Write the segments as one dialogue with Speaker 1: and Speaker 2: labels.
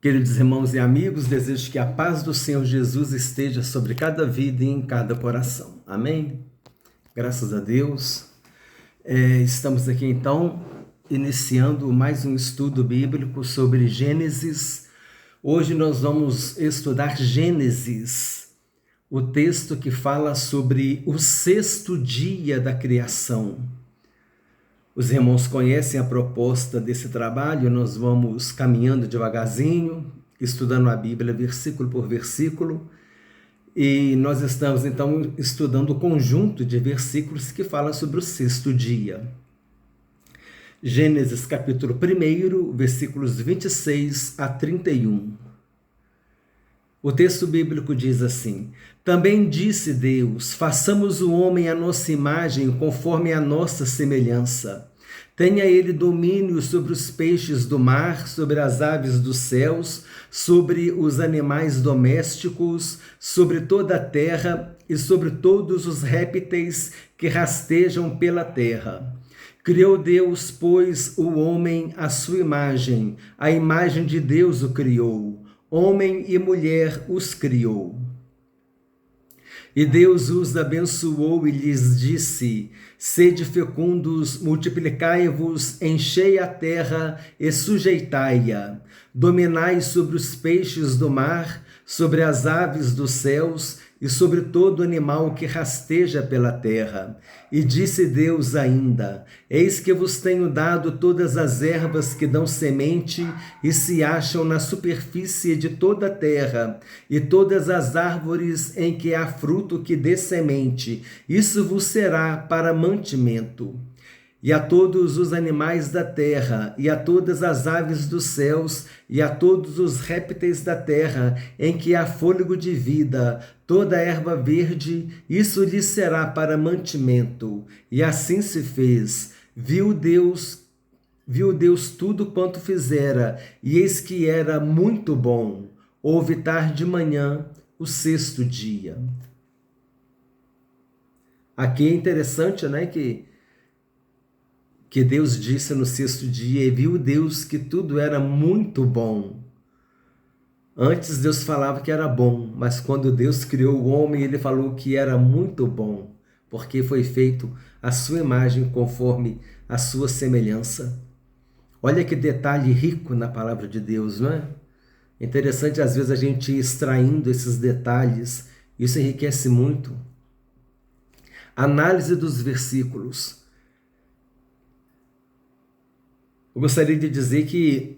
Speaker 1: Queridos irmãos e amigos, desejo que a paz do Senhor Jesus esteja sobre cada vida e em cada coração. Amém? Graças a Deus. Estamos aqui então iniciando mais um estudo bíblico sobre Gênesis. Hoje nós vamos estudar Gênesis, o texto que fala sobre o sexto dia da criação. Os irmãos conhecem a proposta desse trabalho, nós vamos caminhando devagarzinho, estudando a Bíblia versículo por versículo, e nós estamos então estudando o conjunto de versículos que fala sobre o sexto dia. Gênesis capítulo 1, versículos 26 a 31. O texto bíblico diz assim: Também disse Deus, façamos o homem à nossa imagem, conforme a nossa semelhança. Tenha ele domínio sobre os peixes do mar, sobre as aves dos céus, sobre os animais domésticos, sobre toda a terra e sobre todos os répteis que rastejam pela terra. Criou Deus, pois, o homem à sua imagem, a imagem de Deus o criou. Homem e mulher os criou. E Deus os abençoou e lhes disse: Sede fecundos, multiplicai-vos, enchei a terra e sujeitai-a. Dominai sobre os peixes do mar, sobre as aves dos céus e sobre todo animal que rasteja pela terra. E disse Deus ainda: Eis que vos tenho dado todas as ervas que dão semente e se acham na superfície de toda a terra, e todas as árvores em que há fruto que dê semente. Isso vos será para mantimento. E a todos os animais da terra, e a todas as aves dos céus, e a todos os répteis da terra, em que há fôlego de vida, toda erva verde, isso lhes será para mantimento. E assim se fez. Viu Deus tudo quanto fizera, e eis que era muito bom. Houve tarde de manhã, o sexto dia. Aqui é interessante, né, que Deus disse no sexto dia, e viu Deus que tudo era muito bom. Antes Deus falava que era bom, mas quando Deus criou o homem, ele falou que era muito bom, porque foi feito à sua imagem, conforme a sua semelhança. Olha que detalhe rico na palavra de Deus, não é? Interessante às vezes a gente ir extraindo esses detalhes, isso enriquece muito. Análise dos versículos. Eu gostaria de dizer que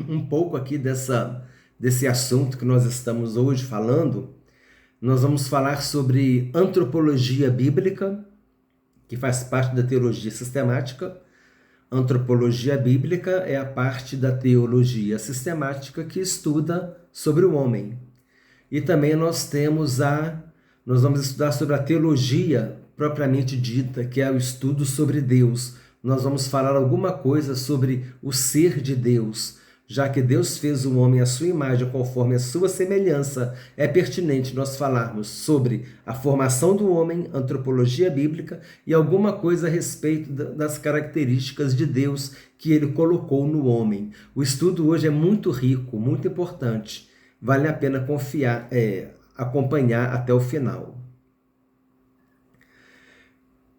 Speaker 1: um pouco aqui desse assunto que nós estamos hoje falando, nós vamos falar sobre antropologia bíblica, que faz parte da teologia sistemática. Antropologia bíblica é a parte da teologia sistemática que estuda sobre o homem. E também nós vamos estudar sobre a teologia propriamente dita, que é o estudo sobre Deus. Nós vamos falar alguma coisa sobre o ser de Deus, já que Deus fez o homem à sua imagem, conforme a sua semelhança. É pertinente nós falarmos sobre a formação do homem, antropologia bíblica, e alguma coisa a respeito das características de Deus que ele colocou no homem. O estudo hoje é muito rico, muito importante. Vale a pena acompanhar até o final.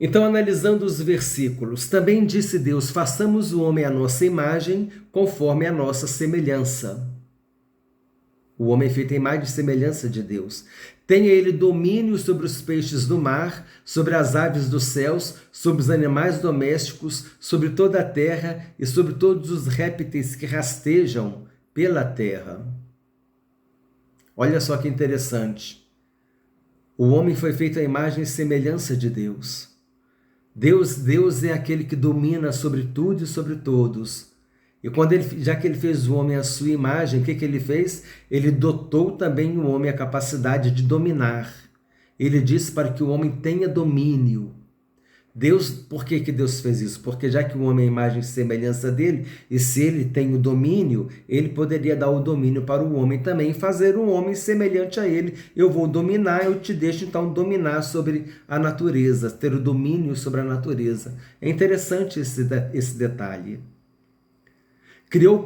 Speaker 1: Então, analisando os versículos, também disse Deus, façamos o homem à nossa imagem, conforme a nossa semelhança. O homem é feito à imagem e semelhança de Deus. Tenha ele domínio sobre os peixes do mar, sobre as aves dos céus, sobre os animais domésticos, sobre toda a terra e sobre todos os répteis que rastejam pela terra. Olha só que interessante. O homem foi feito à imagem e semelhança de Deus. Deus é aquele que domina sobre tudo e sobre todos. E já que ele fez o homem à sua imagem, o que ele fez? Ele dotou também o homem a capacidade de dominar. Ele disse para que o homem tenha domínio. Por que Deus fez isso? Porque já que o homem é a imagem e semelhança dele, e se ele tem o domínio, ele poderia dar o domínio para o homem também, fazer um homem semelhante a ele. Eu vou dominar, eu te deixo então dominar sobre a natureza, ter o domínio sobre a natureza. É interessante esse detalhe. Criou,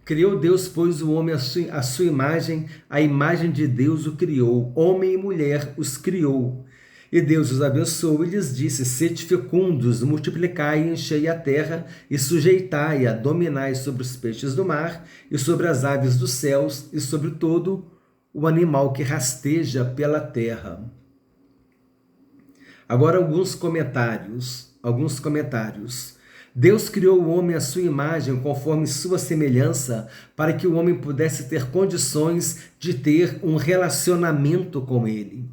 Speaker 1: Criou Deus, pois, o homem à sua imagem, a imagem de Deus o criou, homem e mulher os criou. E Deus os abençoou e lhes disse: sede fecundos, multiplicai e enchei a terra e sujeitai-a, dominai sobre os peixes do mar e sobre as aves dos céus e sobre todo o animal que rasteja pela terra. Agora alguns comentários. Deus criou o homem à sua imagem, conforme sua semelhança, para que o homem pudesse ter condições de ter um relacionamento com ele.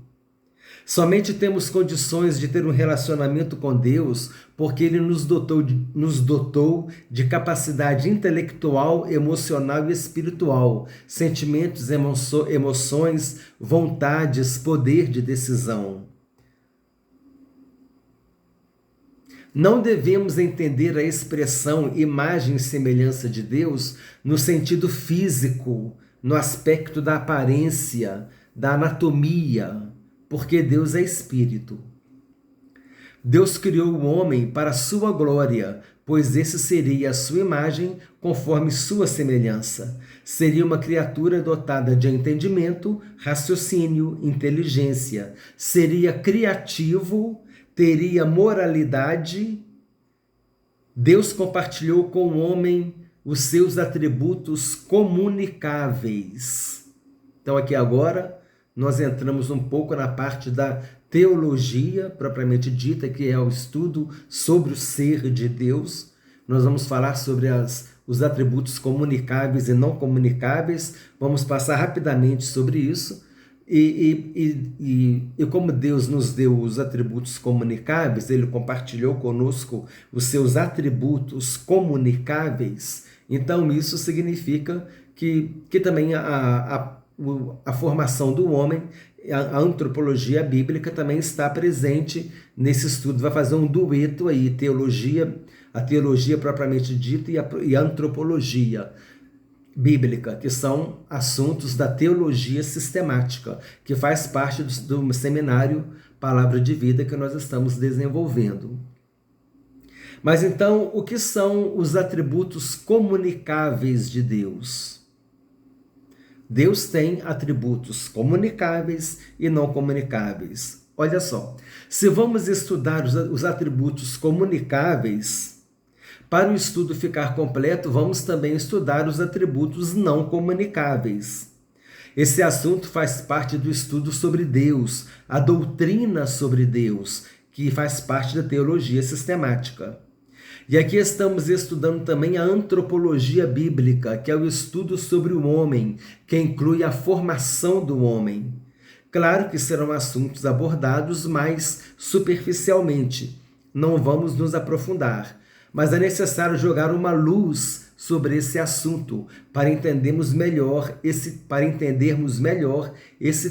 Speaker 1: Somente temos condições de ter um relacionamento com Deus porque Ele nos dotou de capacidade intelectual, emocional e espiritual, sentimentos, emoções, vontades, poder de decisão. Não devemos entender a expressão imagem e semelhança de Deus no sentido físico, no aspecto da aparência, da anatomia, porque Deus é espírito. Deus criou o homem para a sua glória, pois esse seria a sua imagem conforme sua semelhança. Seria uma criatura dotada de entendimento, raciocínio, inteligência. Seria criativo, teria moralidade. Deus compartilhou com o homem os seus atributos comunicáveis. Então aqui agora nós entramos um pouco na parte da teologia propriamente dita, que é o estudo sobre o ser de Deus. Nós vamos falar sobre os atributos comunicáveis e não comunicáveis. Vamos passar rapidamente sobre isso. E como Deus nos deu os atributos comunicáveis, Ele compartilhou conosco os seus atributos comunicáveis. Então isso significa que também a formação do homem, a antropologia bíblica também está presente nesse estudo. Vai fazer um dueto aí, a teologia propriamente dita e a antropologia bíblica, que são assuntos da teologia sistemática, que faz parte do seminário Palavra de Vida que nós estamos desenvolvendo. Mas então, o que são os atributos comunicáveis de Deus? Deus tem atributos comunicáveis e não comunicáveis. Olha só, se vamos estudar os atributos comunicáveis, para o estudo ficar completo, vamos também estudar os atributos não comunicáveis. Esse assunto faz parte do estudo sobre Deus, a doutrina sobre Deus, que faz parte da teologia sistemática. E aqui estamos estudando também a antropologia bíblica, que é o estudo sobre o homem, que inclui a formação do homem. Claro que serão assuntos abordados mais superficialmente, não vamos nos aprofundar, mas é necessário jogar uma luz sobre esse assunto para entendermos melhor esse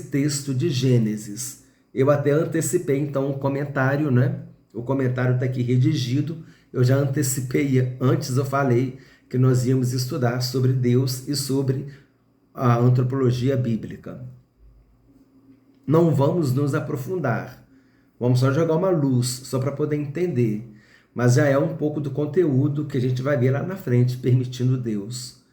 Speaker 1: texto de Gênesis. Eu até antecipei então o comentário, né? O comentário está aqui redigido. Eu já antecipei, antes eu falei que nós íamos estudar sobre Deus e sobre a antropologia bíblica. Não vamos nos aprofundar, vamos só jogar uma luz, só para poder entender. Mas já é um pouco do conteúdo que a gente vai ver lá na frente, permitindo Deus.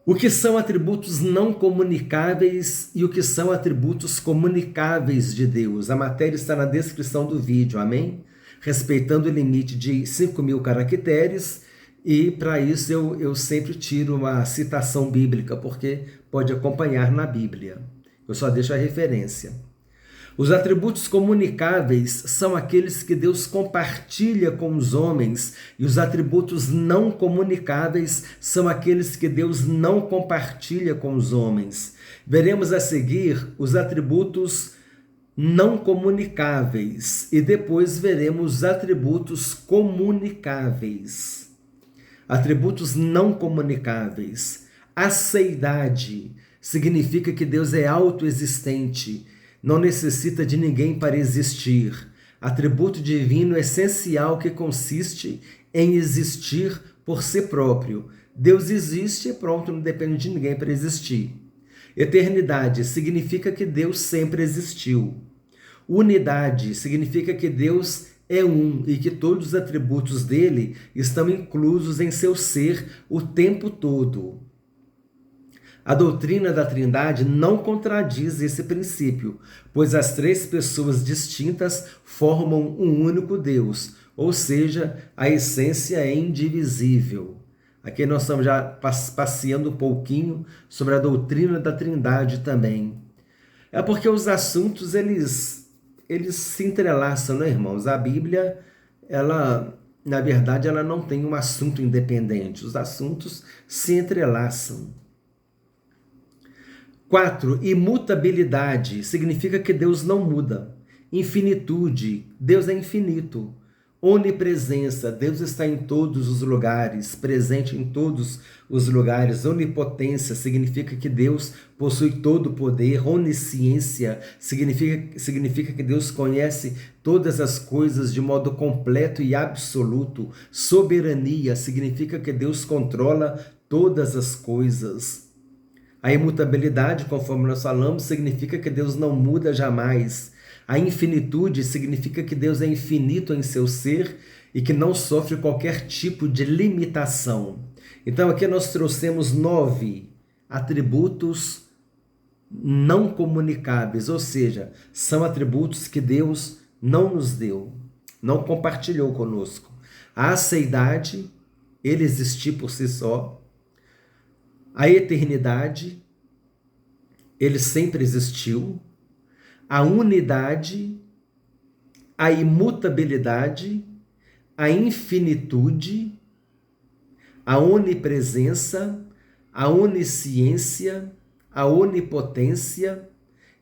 Speaker 1: O que são atributos não comunicáveis e o que são atributos comunicáveis de Deus? A matéria está na descrição do vídeo, amém? Respeitando o limite de 5.000 caracteres, e para isso eu sempre tiro uma citação bíblica, porque pode acompanhar na Bíblia. Eu só deixo a referência. Os atributos comunicáveis são aqueles que Deus compartilha com os homens, e os atributos não comunicáveis são aqueles que Deus não compartilha com os homens. Veremos a seguir os atributos não comunicáveis e depois veremos os atributos comunicáveis. Atributos não comunicáveis. Aceidade significa que Deus é autoexistente, não necessita de ninguém para existir. Atributo divino essencial que consiste em existir por si próprio. Deus existe e pronto, não depende de ninguém para existir. Eternidade significa que Deus sempre existiu. Unidade significa que Deus é um e que todos os atributos dele estão inclusos em seu ser o tempo todo. A doutrina da Trindade não contradiz esse princípio, pois as três pessoas distintas formam um único Deus, ou seja, a essência é indivisível. Aqui nós estamos já passeando um pouquinho sobre a doutrina da Trindade também. É porque os assuntos, eles se entrelaçam, né, irmãos? A Bíblia, na verdade, ela não tem um assunto independente. Os assuntos se entrelaçam. 4. Imutabilidade significa que Deus não muda. Infinitude, Deus é infinito. Onipresença, Deus está em todos os lugares, presente em todos os lugares. Onipotência significa que Deus possui todo o poder. Onisciência significa que Deus conhece todas as coisas de modo completo e absoluto. Soberania significa que Deus controla todas as coisas. A imutabilidade, conforme nós falamos, significa que Deus não muda jamais. A infinitude significa que Deus é infinito em seu ser e que não sofre qualquer tipo de limitação. Então aqui nós trouxemos 9 atributos não comunicáveis, ou seja, são atributos que Deus não nos deu, não compartilhou conosco. A aceidade, ele existir por si só. A eternidade, ele sempre existiu. A unidade, a imutabilidade, a infinitude, a onipresença, a onisciência, a onipotência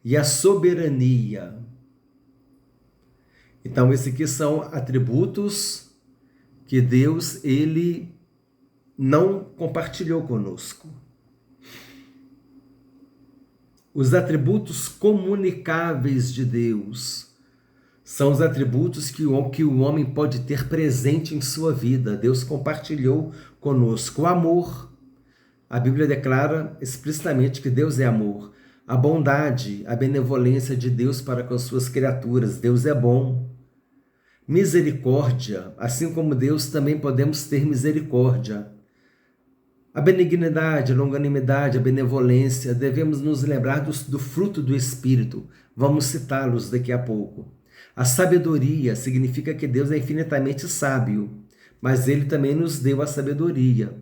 Speaker 1: e a soberania. Então, esses aqui são atributos que Deus, ele não compartilhou conosco. Os atributos comunicáveis de Deus são os atributos que o homem pode ter presente em sua vida. Deus compartilhou conosco. O amor. A Bíblia declara explicitamente que Deus é amor. A bondade, a benevolência de Deus para com as suas criaturas. Deus é bom. Misericórdia. Assim como Deus, também podemos ter misericórdia. A benignidade, a longanimidade, a benevolência, devemos nos lembrar do fruto do Espírito. Vamos citá-los daqui a pouco. A sabedoria significa que Deus é infinitamente sábio, mas Ele também nos deu a sabedoria.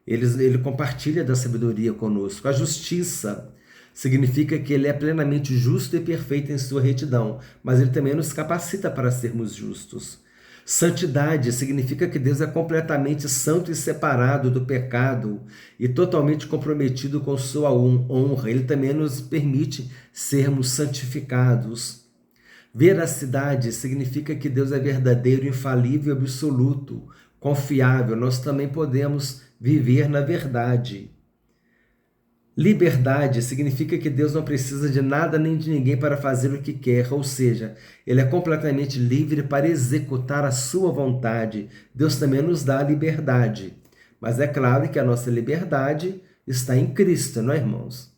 Speaker 1: Ele compartilha da sabedoria conosco. A justiça significa que Ele é plenamente justo e perfeito em sua retidão, mas Ele também nos capacita para sermos justos. Santidade significa que Deus é completamente santo e separado do pecado e totalmente comprometido com sua honra. Ele também nos permite sermos santificados. Veracidade significa que Deus é verdadeiro, infalível, absoluto, confiável. Nós também podemos viver na verdade. Liberdade significa que Deus não precisa de nada nem de ninguém para fazer o que quer, ou seja, Ele é completamente livre para executar a sua vontade. Deus também nos dá a liberdade, mas é claro que a nossa liberdade está em Cristo, não é, irmãos?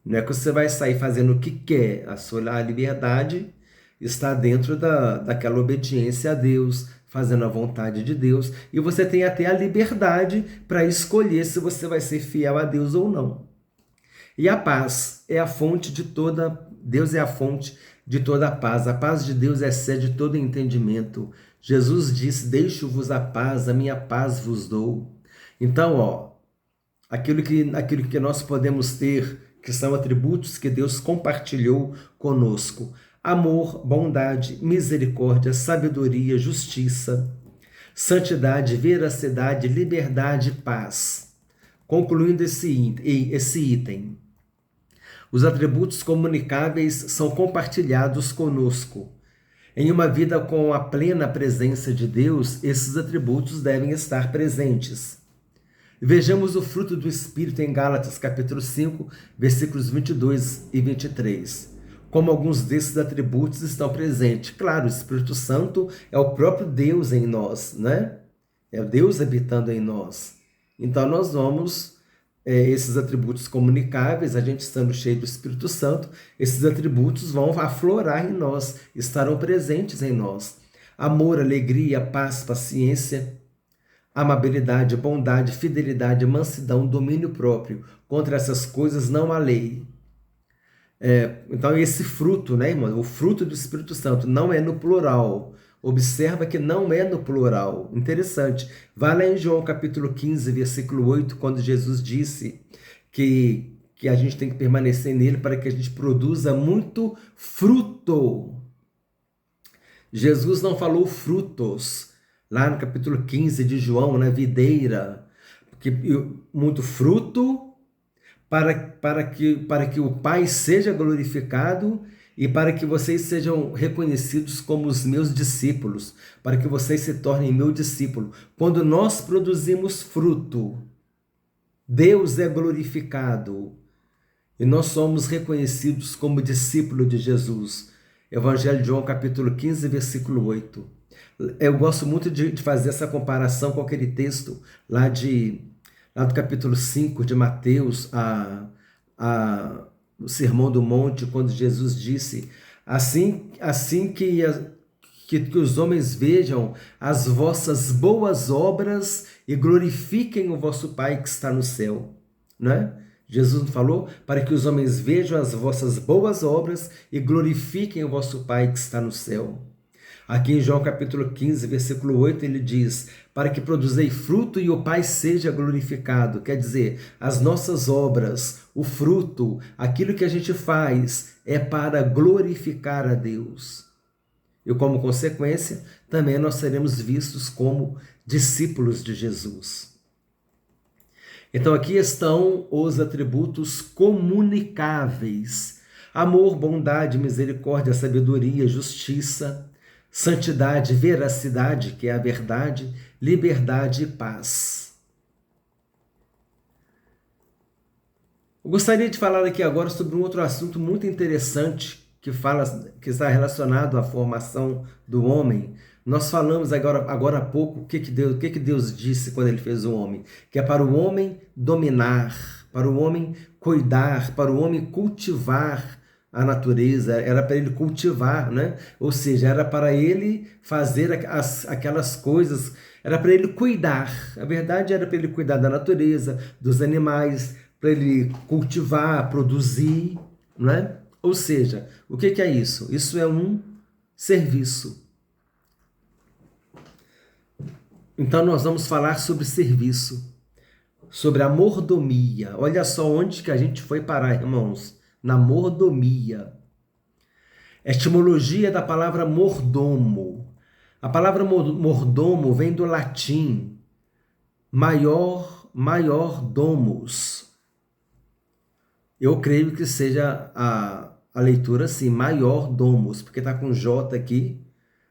Speaker 1: Não é que você vai sair fazendo o que quer, a sua liberdade está dentro daquela obediência a Deus, fazendo a vontade de Deus, e você tem até a liberdade para escolher se você vai ser fiel a Deus ou não. E a paz é a fonte de toda, Deus é a fonte de toda a paz de Deus excede todo entendimento. Jesus disse, deixo-vos a minha paz vos dou. Então, aquilo que nós podemos ter, que são atributos que Deus compartilhou conosco, amor, bondade, misericórdia, sabedoria, justiça, santidade, veracidade, liberdade e paz. Concluindo esse item, os atributos comunicáveis são compartilhados conosco. Em uma vida com a plena presença de Deus, esses atributos devem estar presentes. Vejamos o fruto do Espírito em Gálatas, capítulo 5, versículos 22 e 23. Como alguns desses atributos estão presentes. Claro, o Espírito Santo é o próprio Deus em nós, né? É o Deus habitando em nós. Então nós vamos, esses atributos comunicáveis, a gente estando cheio do Espírito Santo, esses atributos vão aflorar em nós, estarão presentes em nós. amor, alegria, paz, paciência, amabilidade, bondade, fidelidade, mansidão, domínio próprio. Contra essas coisas não há lei. Então, esse fruto, né, irmão? O fruto do Espírito Santo não é no plural. Observa que não é no plural. Interessante. Vai lá em João capítulo 15, versículo 8, quando Jesus disse que a gente tem que permanecer nele para que a gente produza muito fruto. Jesus não falou frutos, lá no capítulo 15 de João, na videira, porque muito fruto para que o Pai seja glorificado e para que vocês sejam reconhecidos como os meus discípulos, para que vocês se tornem meu discípulo. Quando nós produzimos fruto, Deus é glorificado e nós somos reconhecidos como discípulo de Jesus. Evangelho de João, capítulo 15, versículo 8. Eu gosto muito de fazer essa comparação com aquele texto lá do capítulo 5 de Mateus, o Sermão do Monte, quando Jesus disse, assim que os homens vejam as vossas boas obras e glorifiquem o vosso Pai que está no céu, né? Jesus falou para que os homens vejam as vossas boas obras e glorifiquem o vosso Pai que está no céu. Aqui em João capítulo 15, versículo 8, ele diz, para que produzei fruto e o Pai seja glorificado. Quer dizer, as nossas obras, o fruto, aquilo que a gente faz é para glorificar a Deus. E como consequência, também nós seremos vistos como discípulos de Jesus. Então aqui estão os atributos comunicáveis: amor, bondade, misericórdia, sabedoria, justiça, santidade, veracidade, que é a verdade, liberdade e paz. Eu gostaria de falar aqui agora sobre um outro assunto muito interessante que está relacionado à formação do homem. Nós falamos agora há pouco o que Deus disse quando ele fez o homem, que é para o homem dominar, para o homem cuidar, para o homem cultivar a natureza, era para ele cultivar, né? Ou seja, era para ele fazer aquelas coisas, era para ele cuidar. A verdade era para ele cuidar da natureza, dos animais, para ele cultivar, produzir, né? Ou seja, o que é isso? Isso é um serviço. Então nós vamos falar sobre serviço, sobre a mordomia. Olha só onde que a gente foi parar, irmãos. Na mordomia. Etimologia da palavra mordomo. A palavra mordomo vem do latim maior domus. Eu creio que seja a leitura assim, maior domus, porque está com J aqui.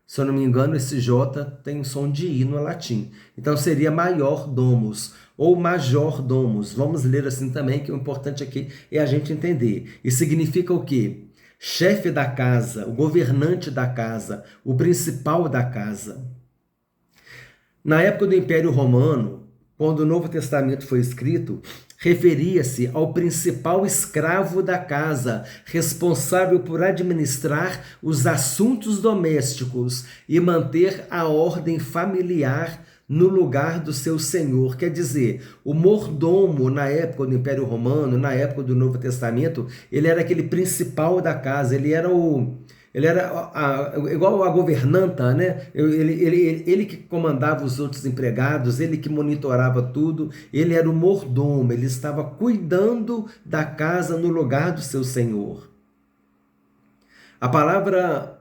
Speaker 1: Se eu não me engano, esse J tem som de I no latim. Então seria maior domus ou major domus. Vamos ler assim também, que o importante aqui é a gente entender. E significa o quê? Chefe da casa, o governante da casa, o principal da casa. Na época do Império Romano, quando o Novo Testamento foi escrito, referia-se ao principal escravo da casa, responsável por administrar os assuntos domésticos e manter a ordem familiar no lugar do seu senhor. Quer dizer, o mordomo na época do Império Romano, na época do Novo Testamento, ele era aquele principal da casa, ele era igual a governanta, né? Ele que comandava os outros empregados, ele que monitorava tudo, ele era o mordomo, ele estava cuidando da casa no lugar do seu senhor. A palavra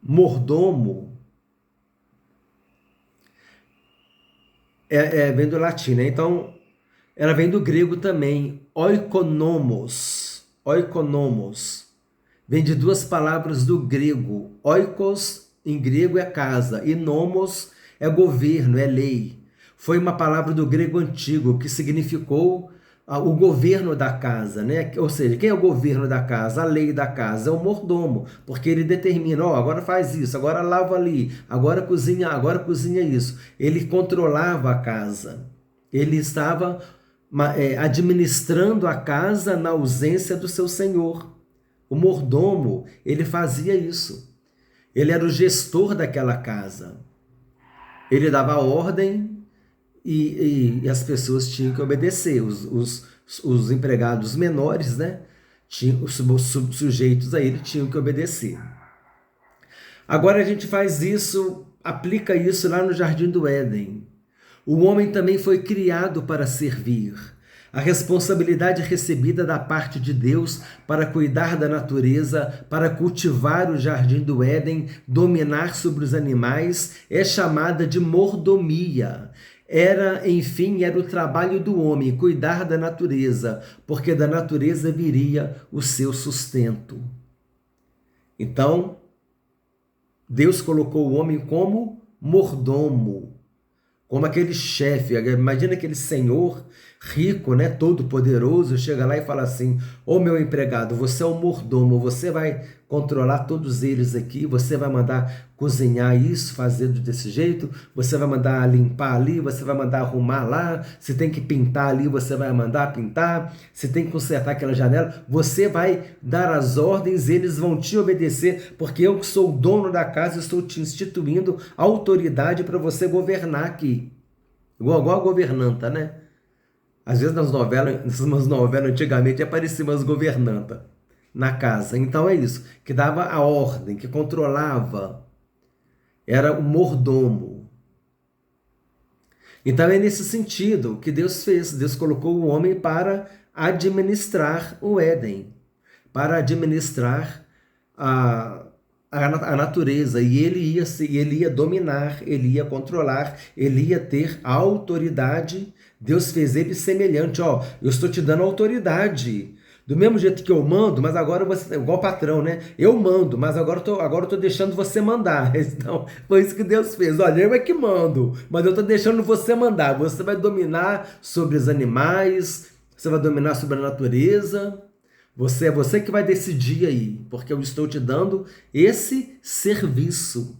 Speaker 1: mordomo vem do latim, né? Então, ela vem do grego também, oikonomos. Oikonomos. Vem de duas palavras do grego. Oikos, em grego, é casa, e nomos é governo, é lei. Foi uma palavra do grego antigo que significou o governo da casa, né? Ou seja, quem é o governo da casa? A lei da casa é o mordomo, porque ele determina, agora faz isso, agora lava ali, agora cozinha isso. Ele controlava a casa. Ele estava administrando a casa na ausência do seu senhor. O mordomo, ele fazia isso. Ele era o gestor daquela casa. Ele dava ordem e as pessoas tinham que obedecer. Os empregados menores, né? Os sujeitos a ele tinham que obedecer. Agora a gente faz isso, aplica isso lá no Jardim do Éden. O homem também foi criado para servir. A responsabilidade recebida da parte de Deus para cuidar da natureza, para cultivar o Jardim do Éden, dominar sobre os animais, é chamada de mordomia. Era o trabalho do homem, cuidar da natureza, porque da natureza viria o seu sustento. Então, Deus colocou o homem como mordomo, como aquele chefe. Imagina aquele senhor rico, né, todo poderoso, chega lá e fala assim: ô meu empregado, você é o mordomo, você vai controlar todos eles aqui, você vai mandar cozinhar isso, fazer desse jeito, você vai mandar limpar ali, você vai mandar arrumar lá, se tem que pintar ali, você vai mandar pintar, se tem que consertar aquela janela, você vai dar as ordens, eles vão te obedecer, porque eu que sou o dono da casa, estou te instituindo autoridade para você governar aqui. Igual a governanta, né? Às vezes nas novelas antigamente apareciam umas governantas na casa. Então é isso, que dava a ordem, que controlava. Era o mordomo. Então é nesse sentido que Deus fez. Deus colocou o homem para administrar o Éden, para administrar a natureza, e ele ia dominar, ele ia controlar, ele ia ter autoridade. Deus fez ele semelhante, ó, eu estou te dando autoridade, do mesmo jeito que eu mando, mas agora você, igual patrão, né? Eu mando, mas agora eu estou deixando você mandar. Então, foi isso que Deus fez. Olha, eu é que mando, mas eu estou deixando você mandar. Você vai dominar sobre os animais, você vai dominar sobre a natureza. É você que vai decidir aí, porque eu estou te dando esse serviço.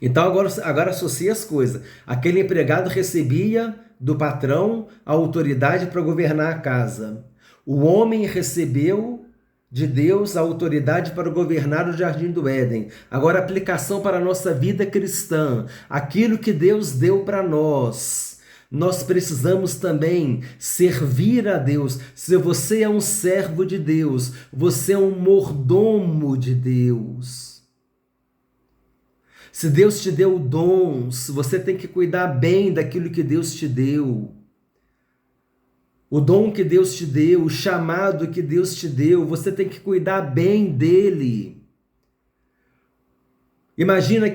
Speaker 1: Então agora associa as coisas. Aquele empregado recebia do patrão a autoridade para governar a casa. O homem recebeu de Deus a autoridade para governar o Jardim do Éden. Agora, aplicação para a nossa vida cristã. Aquilo que Deus deu para nós. Nós precisamos também servir a Deus. Se você é um servo de Deus, você é um mordomo de Deus. Se Deus te deu dons, você tem que cuidar bem daquilo que Deus te deu. O dom que Deus te deu, o chamado que Deus te deu, você tem que cuidar bem dele. Imagina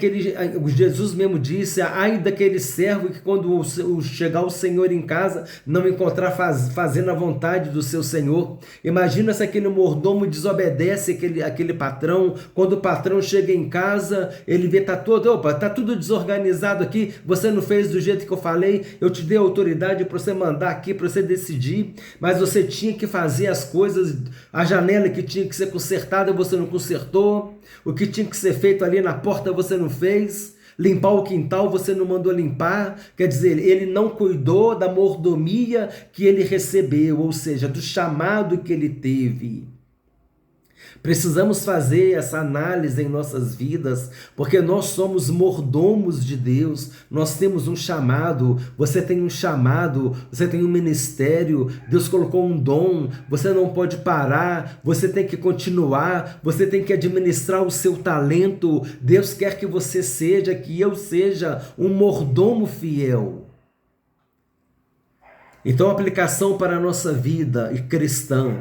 Speaker 1: Jesus mesmo disse: ai daquele servo que quando chegar o Senhor em casa não encontrar fazendo a vontade do seu Senhor. Imagina se aquele mordomo desobedece aquele patrão, quando o patrão chega em casa, ele vê, tá tudo desorganizado aqui, você não fez do jeito que eu falei, eu te dei autoridade para você mandar aqui, para você decidir, mas você tinha que fazer as coisas, a janela que tinha que ser consertada você não consertou, o que tinha que ser feito ali na porta você não fez, limpar o quintal você não mandou limpar, quer dizer, ele não cuidou da mordomia que ele recebeu, ou seja, do chamado que ele teve. Precisamos fazer essa análise em nossas vidas, porque nós somos mordomos de Deus, nós temos um chamado, você tem um chamado, você tem um ministério, Deus colocou um dom, você não pode parar, você tem que continuar, você tem que administrar o seu talento. Deus quer que você seja, que eu seja um mordomo fiel. Então, aplicação para a nossa vida cristã.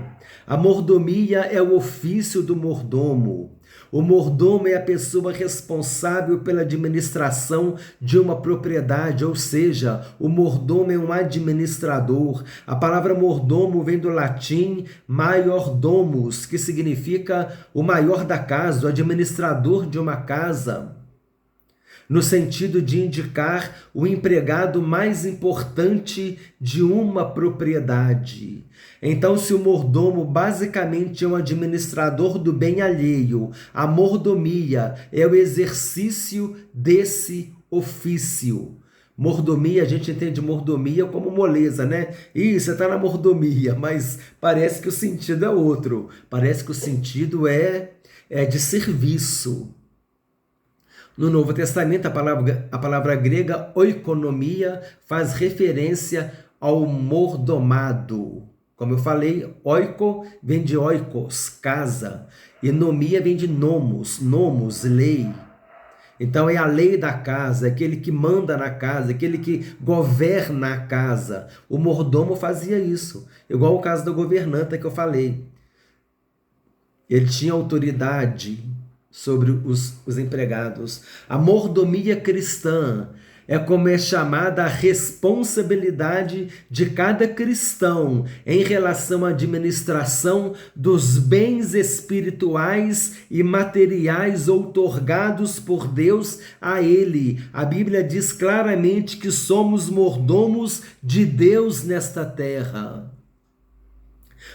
Speaker 1: A mordomia é o ofício do mordomo. O mordomo é a pessoa responsável pela administração de uma propriedade, ou seja, o mordomo é um administrador. A palavra mordomo vem do latim maiordomus, que significa o maior da casa, o administrador de uma casa, no sentido de indicar o empregado mais importante de uma propriedade. Então, se o mordomo basicamente é um administrador do bem alheio, a mordomia é o exercício desse ofício. Mordomia, a gente entende mordomia como moleza, né? Ih, você está na mordomia, mas parece que o sentido é outro. Parece que o sentido é é de serviço. No Novo Testamento, a palavra grega oikonomia faz referência ao mordomado. Como eu falei, oiko vem de oikos, casa, e nomia vem de nomos, lei. Então é a lei da casa, aquele que manda na casa, aquele que governa a casa. O mordomo fazia isso, igual o caso da governanta que eu falei. Ele tinha autoridade sobre os empregados. A mordomia cristã é como é chamada a responsabilidade de cada cristão em relação à administração dos bens espirituais e materiais outorgados por Deus a ele. A Bíblia diz claramente que somos mordomos de Deus nesta terra.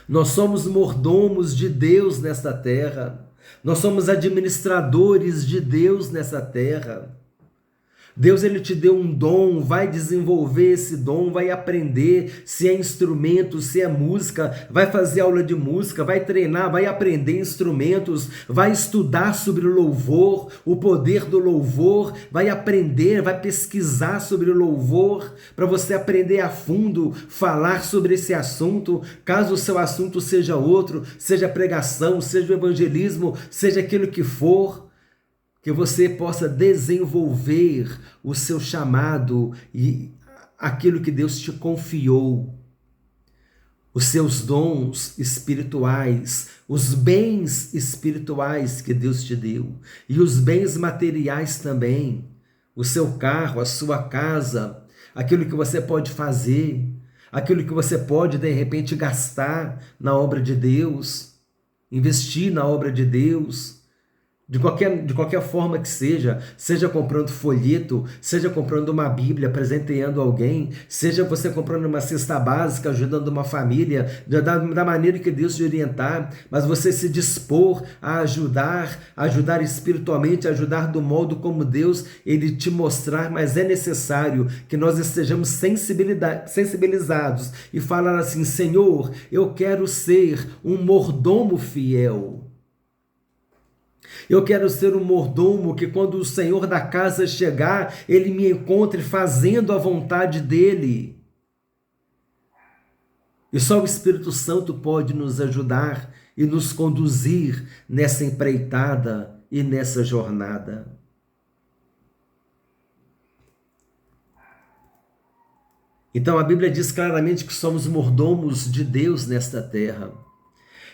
Speaker 1: Nós somos mordomos de Deus nesta terra. Nós somos administradores de Deus nessa terra. Deus, ele te deu um dom, vai desenvolver esse dom, vai aprender se é instrumento, se é música, vai fazer aula de música, vai treinar, vai aprender instrumentos, vai estudar sobre o louvor, o poder do louvor, vai aprender, vai pesquisar sobre o louvor, para você aprender a fundo, falar sobre esse assunto, caso o seu assunto seja outro, seja pregação, seja o evangelismo, seja aquilo que for, que você possa desenvolver o seu chamado e aquilo que Deus te confiou, os seus dons espirituais, os bens espirituais que Deus te deu e os bens materiais também, o seu carro, a sua casa, aquilo que você pode fazer, aquilo que você pode de repente gastar na obra de Deus, investir na obra de Deus. De qualquer forma que seja comprando folheto, seja comprando uma Bíblia, presenteando alguém, seja você comprando uma cesta básica, ajudando uma família, da maneira que Deus te orientar, mas você se dispor a ajudar espiritualmente, ajudar do modo como Deus ele te mostrar, mas é necessário que nós estejamos sensibilizados e falar assim: Senhor, eu quero ser um mordomo fiel. Eu quero ser um mordomo que quando o Senhor da casa chegar, ele me encontre fazendo a vontade dele. E só o Espírito Santo pode nos ajudar e nos conduzir nessa empreitada e nessa jornada. Então a Bíblia diz claramente que somos mordomos de Deus nesta terra.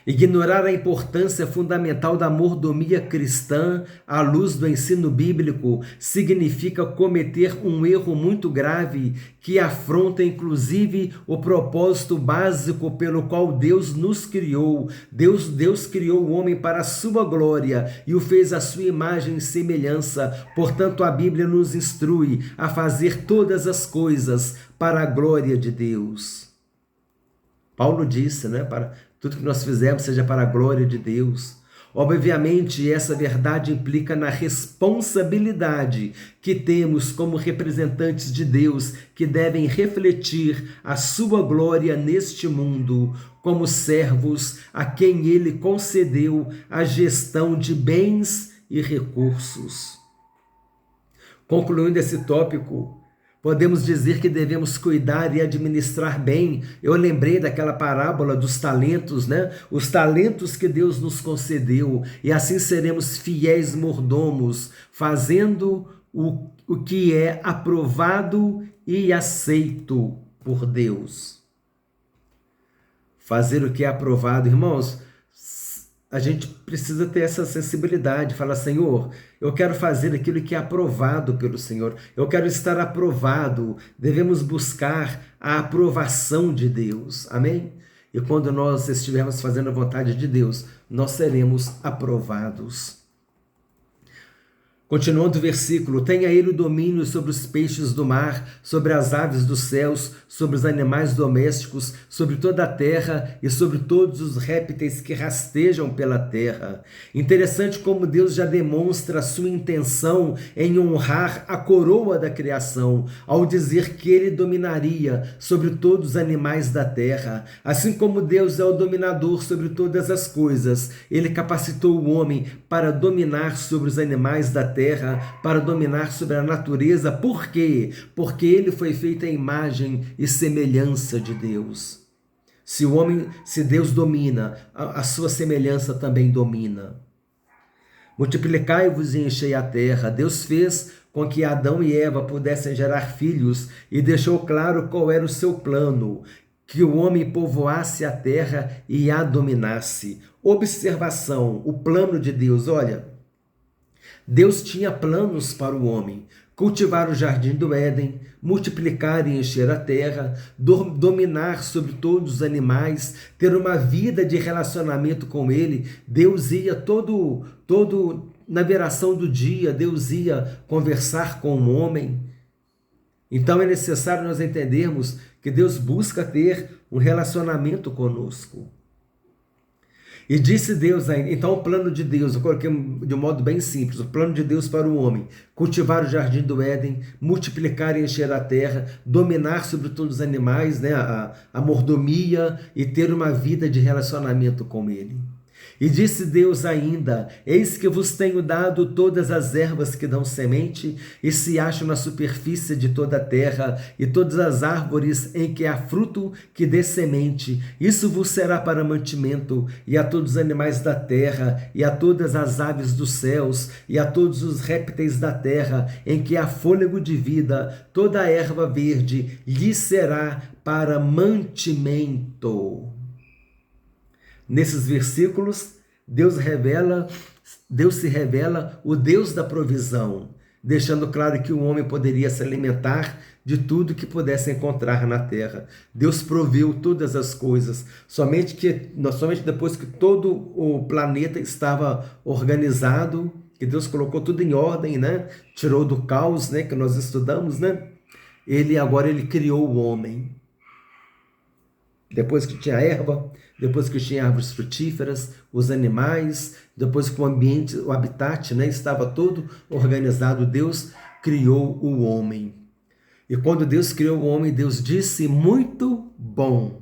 Speaker 1: Ignorar a importância fundamental da mordomia cristã à luz do ensino bíblico significa cometer um erro muito grave que afronta inclusive o propósito básico pelo qual Deus nos criou. Deus criou o homem para a sua glória e o fez à sua imagem e semelhança. Portanto, a Bíblia nos instrui a fazer todas as coisas para a glória de Deus. Paulo disse, para tudo que nós fizermos seja para a glória de Deus. Obviamente, essa verdade implica na responsabilidade que temos como representantes de Deus, que devem refletir a sua glória neste mundo, como servos a quem ele concedeu a gestão de bens e recursos. Concluindo esse tópico, podemos dizer que devemos cuidar e administrar bem. Eu lembrei daquela parábola dos talentos, Os talentos que Deus nos concedeu, e assim seremos fiéis mordomos, fazendo o que é aprovado e aceito por Deus. Fazer o que é aprovado, irmãos, a gente precisa ter essa sensibilidade, falar: Senhor, eu quero fazer aquilo que é aprovado pelo Senhor, eu quero estar aprovado. Devemos buscar a aprovação de Deus, amém? E quando nós estivermos fazendo a vontade de Deus, nós seremos aprovados. Continuando o versículo, tenha ele o domínio sobre os peixes do mar, sobre as aves dos céus, sobre os animais domésticos, sobre toda a terra e sobre todos os répteis que rastejam pela terra. Interessante como Deus já demonstra a sua intenção em honrar a coroa da criação, ao dizer que ele dominaria sobre todos os animais da terra. Assim como Deus é o dominador sobre todas as coisas, ele capacitou o homem para dominar sobre os animais da terra, para dominar sobre a natureza. Por quê? Porque ele foi feito à imagem e semelhança de Deus. Se Deus domina, a sua semelhança também domina. Multiplicai-vos e enchei a terra. Deus fez com que Adão e Eva pudessem gerar filhos e deixou claro qual era o seu plano: que o homem povoasse a terra e a dominasse. Observação, o plano de Deus, olha, Deus tinha planos para o homem: cultivar o jardim do Éden, multiplicar e encher a terra, dominar sobre todos os animais, ter uma vida de relacionamento com ele. Deus ia na viração do dia, Deus ia conversar com o homem. Então é necessário nós entendermos que Deus busca ter um relacionamento conosco. E disse Deus ainda, então o plano de Deus, eu coloquei de um modo bem simples, o plano de Deus para o homem: cultivar o jardim do Éden, multiplicar e encher a terra, dominar sobre todos os animais, né, a mordomia, e ter uma vida de relacionamento com ele. E disse Deus ainda: eis que vos tenho dado todas as ervas que dão semente e se acham na superfície de toda a terra, e todas as árvores em que há fruto que dê semente. Isso vos será para mantimento, e a todos os animais da terra, e a todas as aves dos céus, e a todos os répteis da terra, em que há fôlego de vida, toda a erva verde lhe será para mantimento. Nesses versículos, Deus se revela o Deus da provisão, deixando claro que o homem poderia se alimentar de tudo que pudesse encontrar na terra. Deus proveu todas as coisas, somente depois que todo o planeta estava organizado, que Deus colocou tudo em ordem, né? Tirou do caos, né, que nós estudamos, né? Agora ele criou o homem. Depois que tinha erva, depois que tinha árvores frutíferas, os animais, depois que o ambiente, o habitat, né, estava todo organizado, Deus criou o homem. E quando Deus criou o homem, Deus disse: muito bom.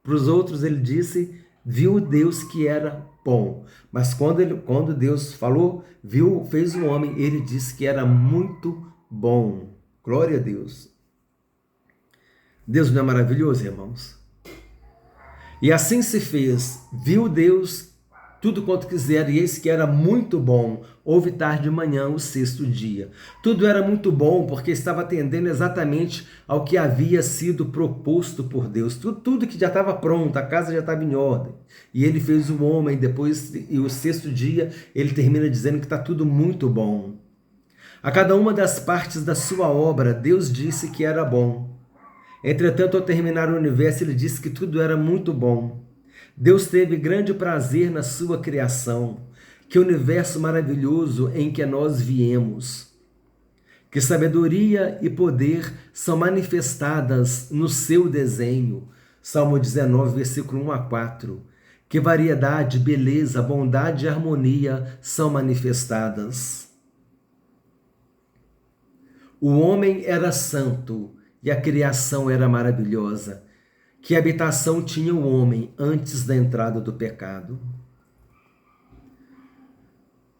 Speaker 1: Para os outros ele disse: viu Deus que era bom. Mas quando Deus falou, fez o homem, ele disse que era muito bom. Glória a Deus. Deus não é maravilhoso, irmãos? E assim se fez. Viu Deus tudo quanto quiser, e eis que era muito bom. Houve tarde de manhã, o sexto dia. Tudo era muito bom, porque estava atendendo exatamente ao que havia sido proposto por Deus. Tudo que já estava pronto, a casa já estava em ordem. E ele fez o homem, e o sexto dia, ele termina dizendo que está tudo muito bom. A cada uma das partes da sua obra, Deus disse que era bom. Entretanto, ao terminar o universo, ele disse que tudo era muito bom. Deus teve grande prazer na sua criação. Que universo maravilhoso em que nós viemos. Que sabedoria e poder são manifestadas no seu desenho. Salmo 19, versículo 1 a 4. Que variedade, beleza, bondade e harmonia são manifestadas. O homem era santo e a criação era maravilhosa. Que habitação tinha o homem antes da entrada do pecado?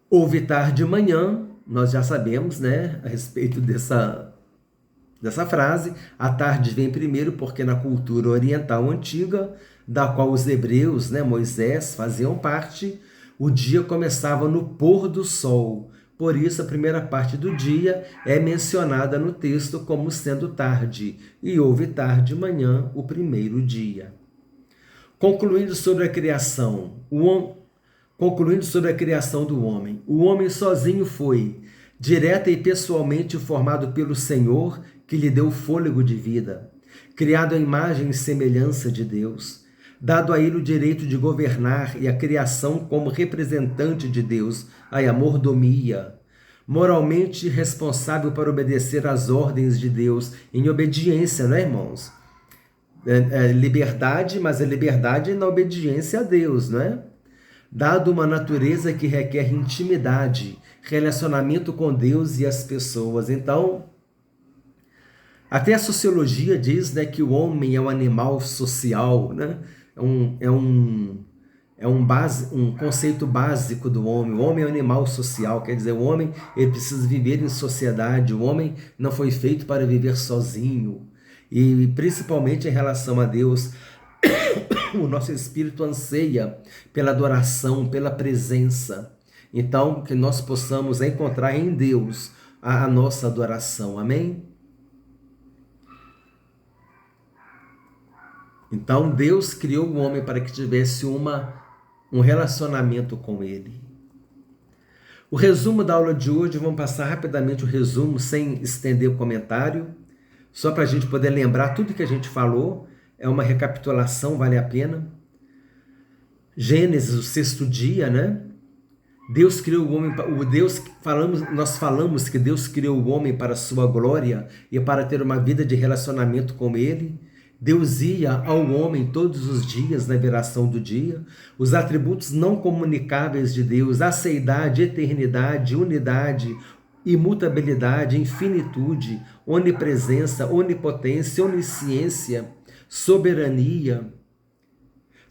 Speaker 1: Houve tarde de manhã, nós já sabemos, né, a respeito dessa frase. A tarde vem primeiro porque na cultura oriental antiga, da qual os hebreus, né, Moisés, faziam parte, o dia começava no pôr do sol. Por isso, a primeira parte do dia é mencionada no texto como sendo tarde, e houve tarde de manhã, o primeiro dia. Concluindo sobre a criação do homem, o homem sozinho foi, direta e pessoalmente formado pelo Senhor, que lhe deu fôlego de vida, criado à imagem e semelhança de Deus, dado a ele o direito de governar e a criação como representante de Deus, a mordomia. moralmente responsável para obedecer às ordens de Deus, em obediência, né, irmãos? Liberdade, mas a liberdade na obediência a Deus, não é? Dado uma natureza que requer intimidade, relacionamento com Deus e as pessoas. Então, até a sociologia diz, né, que o homem é um animal social, né? Um conceito básico do homem. O homem é um animal social, quer dizer, o homem ele precisa viver em sociedade, o homem não foi feito para viver sozinho. E principalmente em relação a Deus, o nosso espírito anseia pela adoração, pela presença. Então, que nós possamos encontrar em Deus a nossa adoração. Amém? Então, Deus criou o homem para que tivesse um relacionamento com ele. O resumo da aula de hoje, vamos passar rapidamente o resumo, sem estender o comentário, só para a gente poder lembrar tudo que a gente falou. É uma recapitulação, vale a pena. Gênesis, o 6º dia, né? Deus criou o homem, nós falamos que Deus criou o homem para a sua glória e para ter uma vida de relacionamento com ele. Deus ia ao homem todos os dias na viração do dia. Os atributos não comunicáveis de Deus, a seidade, eternidade, unidade, imutabilidade, infinitude, onipresença, onipotência, onisciência, soberania.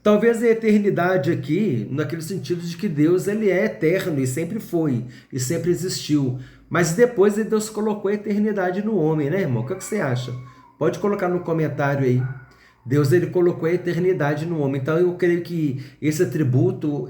Speaker 1: Talvez a eternidade aqui, naquele sentido de que Deus ele é eterno e sempre foi, e sempre existiu. Mas depois Deus colocou a eternidade no homem, né, irmão? O que você acha? Pode colocar no comentário aí. Deus ele colocou a eternidade no homem. Então eu creio que esse atributo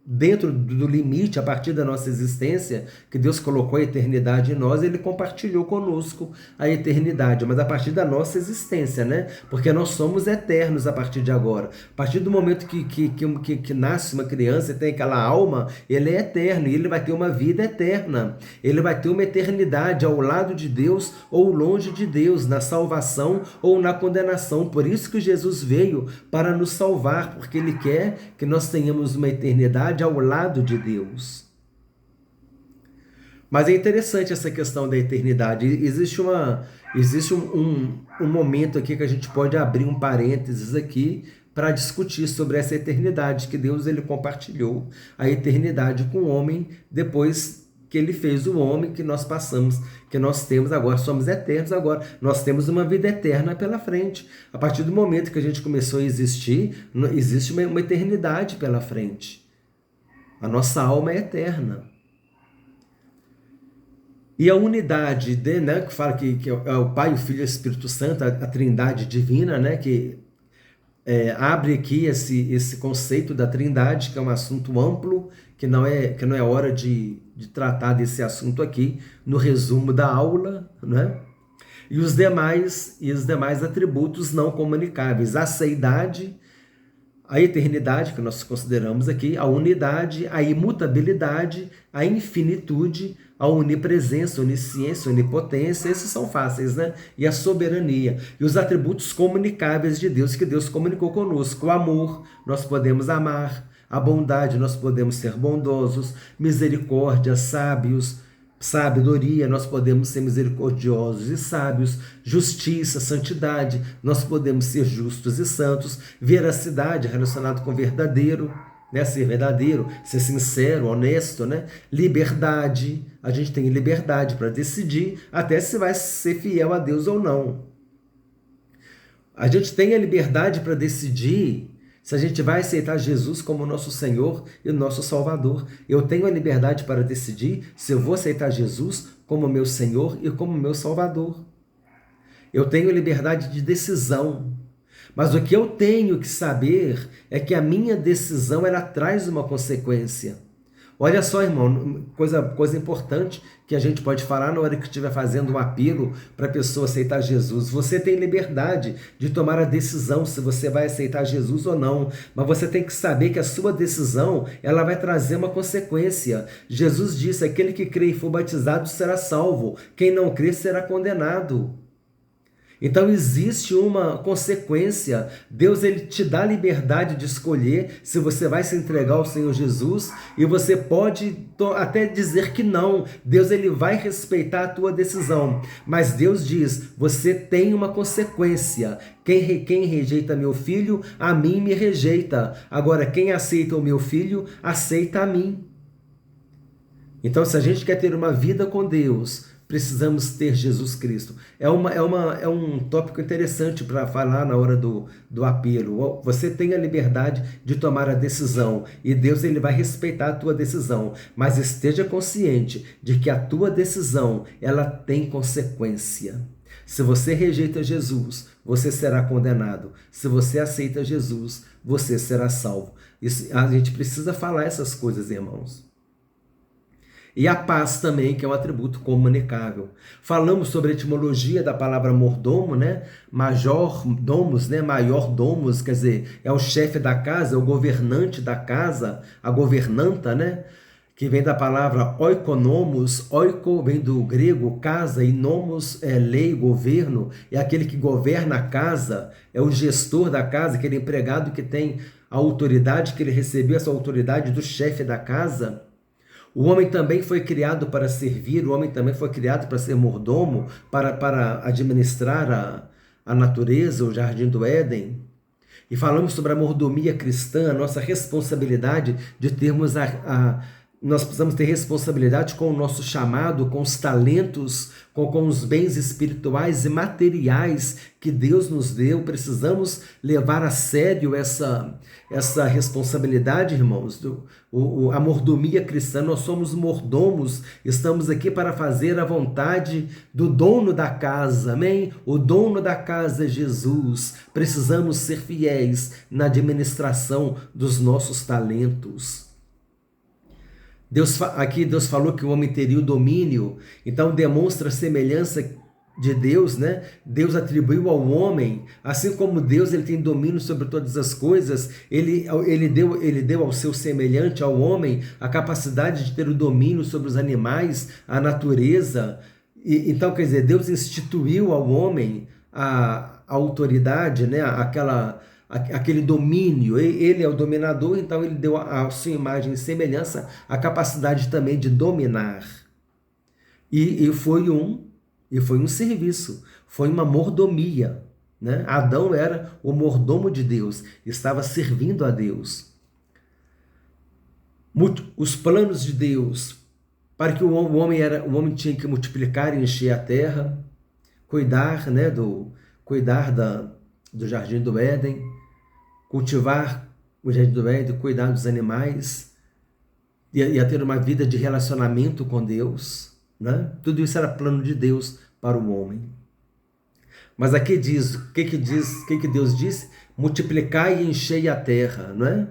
Speaker 1: dentro do limite, a partir da nossa existência, que Deus colocou a eternidade em nós, ele compartilhou conosco a eternidade, mas a partir da nossa existência, né? Porque nós somos eternos a partir de agora. A partir do momento que nasce uma criança e tem aquela alma, ele é eterno e ele vai ter uma vida eterna. Ele vai ter uma eternidade ao lado de Deus ou longe de Deus, na salvação ou na condenação. Por isso que Jesus veio para nos salvar, porque ele quer que nós tenhamos uma eternidade ao lado de Deus. Mas é interessante essa questão da eternidade. Existe um momento aqui que a gente pode abrir um parênteses aqui para discutir sobre essa eternidade que Deus ele compartilhou a eternidade com o homem depois que ele fez o homem, que nós passamos, que nós temos agora, somos eternos agora, nós temos uma vida eterna pela frente. A partir do momento que a gente começou a existir, existe uma eternidade pela frente. A nossa alma é eterna. E a unidade, né, que fala que é o Pai, o Filho e o Espírito Santo, a trindade divina, né, que abre aqui esse conceito da trindade, que é um assunto amplo, que não é hora de tratar desse assunto aqui, no resumo da aula, né? E os demais atributos não comunicáveis, a seidade, a eternidade, que nós consideramos aqui, a unidade, a imutabilidade, a infinitude, a onipresença, onisciência, onipotência, esses são fáceis, né? E a soberania. E os atributos comunicáveis de Deus, que Deus comunicou conosco. O amor, nós podemos amar. A bondade, nós podemos ser bondosos. Misericórdia, sábios. Sabedoria, nós podemos ser misericordiosos e sábios. Justiça, santidade, nós podemos ser justos e santos. Veracidade, relacionado com verdadeiro, né? Ser verdadeiro, ser sincero, honesto, né? Liberdade, a gente tem liberdade para decidir até se vai ser fiel a Deus ou não. A gente tem a liberdade para decidir se a gente vai aceitar Jesus como nosso Senhor e nosso Salvador. Eu tenho a liberdade para decidir se eu vou aceitar Jesus como meu Senhor e como meu Salvador. Eu tenho a liberdade de decisão. Mas o que eu tenho que saber é que a minha decisão ela traz uma consequência. Olha só, irmão, coisa importante que a gente pode falar na hora que estiver fazendo um apelo para a pessoa aceitar Jesus. Você tem liberdade de tomar a decisão se você vai aceitar Jesus ou não, mas você tem que saber que a sua decisão ela vai trazer uma consequência. Jesus disse, aquele que crê e for batizado será salvo, quem não crê será condenado. Então existe uma consequência. Deus ele te dá a liberdade de escolher se você vai se entregar ao Senhor Jesus, e você pode até dizer que não. Deus ele vai respeitar a tua decisão, mas Deus diz: você tem uma consequência. Quem rejeita meu filho, a mim me rejeita. Agora, quem aceita o meu filho, aceita a mim. Então, se a gente quer ter uma vida com Deus, precisamos ter Jesus Cristo. É um tópico interessante para falar na hora do apelo. Você tem a liberdade de tomar a decisão, e Deus ele vai respeitar a tua decisão, mas esteja consciente de que a tua decisão ela tem consequência. Se você rejeita Jesus, você será condenado. Se você aceita Jesus, você será salvo. A gente precisa falar essas coisas, irmãos. E a paz também, que é um atributo comunicável. Falamos sobre a etimologia da palavra mordomo, né? Major domus, né? Maior domus, quer dizer, é o chefe da casa, é o governante da casa, a governanta, né? Que vem da palavra oikonomos. Oiko vem do grego casa, e nomos é lei, governo, é aquele que governa a casa, é o gestor da casa, aquele empregado que tem a autoridade, que ele recebeu essa autoridade do chefe da casa. O homem também foi criado para servir, o homem também foi criado para ser mordomo, para administrar a natureza, o jardim do Éden. E falamos sobre a mordomia cristã, a nossa responsabilidade de termos nós precisamos ter responsabilidade com o nosso chamado, com os talentos, com os bens espirituais e materiais que Deus nos deu. Precisamos levar a sério essa responsabilidade, irmãos. A mordomia cristã, nós somos mordomos, estamos aqui para fazer a vontade do dono da casa, amém? O dono da casa é Jesus. Precisamos ser fiéis na administração dos nossos talentos. Aqui Deus falou que o homem teria o domínio, então demonstra a semelhança de Deus, né? Deus atribuiu ao homem, assim como Deus ele tem domínio sobre todas as coisas, ele deu ao seu semelhante, ao homem, a capacidade de ter o domínio sobre os animais, a natureza. Então, quer dizer, Deus instituiu ao homem a autoridade, né? Aquele domínio. Ele é o dominador, então ele deu à sua imagem e semelhança a capacidade também de dominar. E foi um serviço, foi uma mordomia, né? Adão era o mordomo de Deus, estava servindo a Deus. Os planos de Deus para que o homem tinha que multiplicar e encher a terra, cuidar, né, do Jardim do Éden, cultivar o Jardim do Éden, cuidar dos animais, e a ter uma vida de relacionamento com Deus, né? Tudo isso era plano de Deus para o homem. Mas aqui diz, o que Deus disse? Multiplicai e enchei a terra, não é?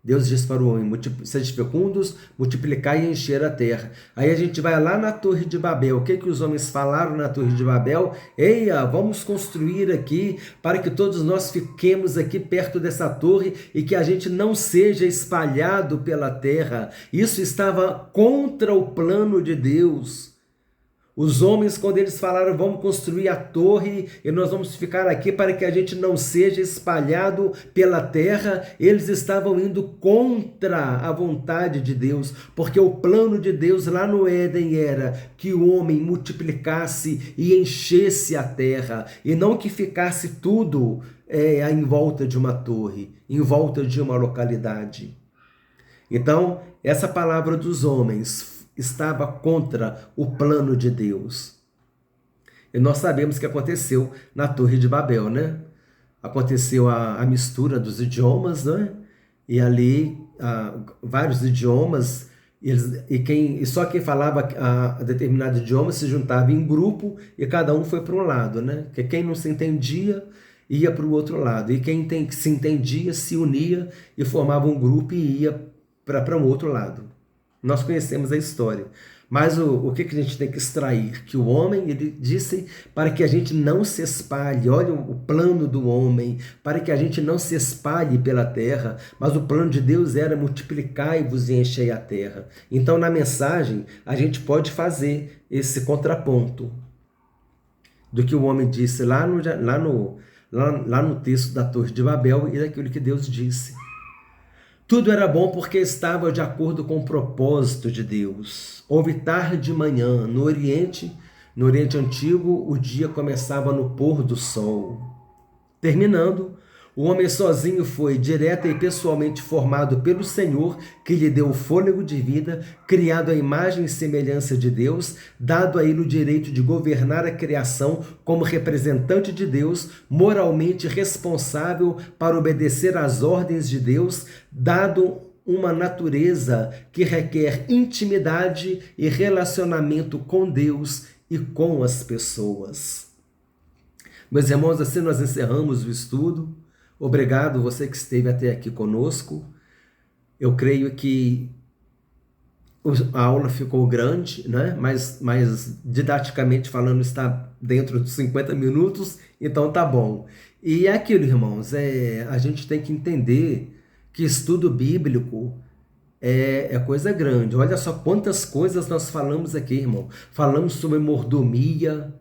Speaker 1: Deus diz para o homem: sede fecundos, multiplicai e encher a terra. Aí a gente vai lá na Torre de Babel. O que os homens falaram na Torre de Babel? Eia, vamos construir aqui para que todos nós fiquemos aqui perto dessa torre e que a gente não seja espalhado pela terra. Isso estava contra o plano de Deus. Os homens, quando eles falaram, vamos construir a torre e nós vamos ficar aqui para que a gente não seja espalhado pela terra, eles estavam indo contra a vontade de Deus, porque o plano de Deus lá no Éden era que o homem multiplicasse e enchesse a terra, e não que ficasse tudo em volta de uma torre, em volta de uma localidade. Então, essa palavra dos homens estava contra o plano de Deus. E nós sabemos que aconteceu na Torre de Babel, né? Aconteceu a mistura dos idiomas, né? E ali vários idiomas, e só quem falava a determinado idioma se juntava em grupo e cada um foi para um lado, né? Que quem não se entendia ia para o outro lado, e quem se entendia se unia e formava um grupo e ia para um outro lado. Nós conhecemos a história. Mas o que a gente tem que extrair? Que o homem, ele disse para que a gente não se espalhe. Olha o plano do homem, para que a gente não se espalhe pela terra. Mas o plano de Deus era multiplicai-vos e enchei a terra. Então, na mensagem, a gente pode fazer esse contraponto. do que o homem disse lá no texto da Torre de Babel e daquilo que Deus disse. Tudo era bom porque estava de acordo com o propósito de Deus. Houve tarde de manhã, no Oriente Antigo, o dia começava no pôr do sol. Terminando, o homem sozinho foi direta e pessoalmente formado pelo Senhor, que lhe deu o fôlego de vida, criado à imagem e semelhança de Deus, dado a ele o direito de governar a criação como representante de Deus, moralmente responsável para obedecer às ordens de Deus, dado uma natureza que requer intimidade e relacionamento com Deus e com as pessoas. Meus irmãos, assim nós encerramos o estudo. Obrigado você que esteve até aqui conosco. Eu creio que a aula ficou grande, né? Mas didaticamente falando está dentro dos 50 minutos, então tá bom. E é aquilo, irmãos, a gente tem que entender que estudo bíblico é coisa grande. Olha só quantas coisas nós falamos aqui, irmão. Falamos sobre mordomia,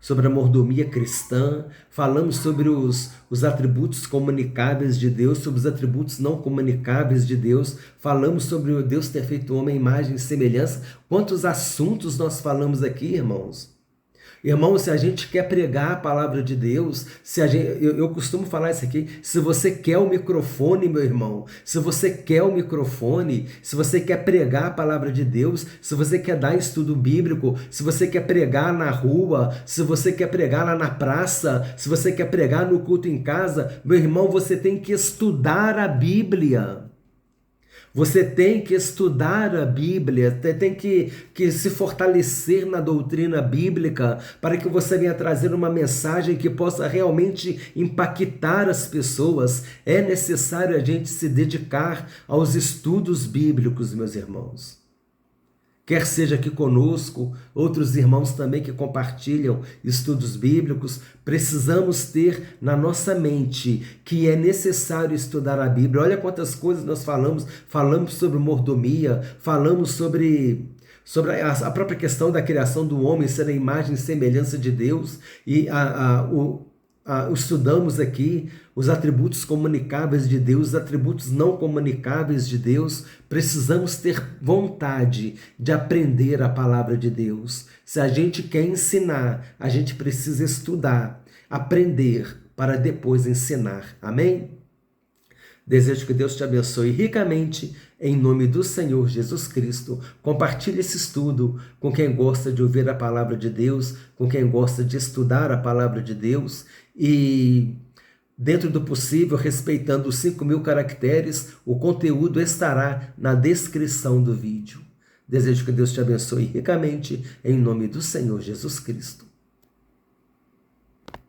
Speaker 1: sobre a mordomia cristã, falamos sobre os atributos comunicáveis de Deus, sobre os atributos não comunicáveis de Deus, falamos sobre o Deus ter feito o homem à imagem e semelhança. Quantos assuntos nós falamos aqui, irmãos? Irmão, se a gente quer pregar a palavra de Deus, eu costumo falar isso aqui, se você quer o microfone, meu irmão, se você quer o microfone, se você quer pregar a palavra de Deus, se você quer dar estudo bíblico, se você quer pregar na rua, se você quer pregar lá na praça, se você quer pregar no culto em casa, meu irmão, você tem que estudar a Bíblia. Você tem que estudar a Bíblia, tem que se fortalecer na doutrina bíblica para que você venha trazer uma mensagem que possa realmente impactar as pessoas. É necessário a gente se dedicar aos estudos bíblicos, meus irmãos. Quer seja aqui conosco, outros irmãos também que compartilham estudos bíblicos, precisamos ter na nossa mente que é necessário estudar a Bíblia. Olha quantas coisas nós falamos sobre mordomia, falamos sobre a própria questão da criação do homem ser a imagem e semelhança de Deus, e estudamos aqui os atributos comunicáveis de Deus, os atributos não comunicáveis de Deus. Precisamos ter vontade de aprender a palavra de Deus. Se a gente quer ensinar, a gente precisa estudar, aprender para depois ensinar. Amém? Desejo que Deus te abençoe ricamente, em nome do Senhor Jesus Cristo. Compartilhe esse estudo com quem gosta de ouvir a palavra de Deus, com quem gosta de estudar a palavra de Deus e, dentro do possível, respeitando os 5.000 caracteres, o conteúdo estará na descrição do vídeo. Desejo que Deus te abençoe ricamente, em nome do Senhor Jesus Cristo.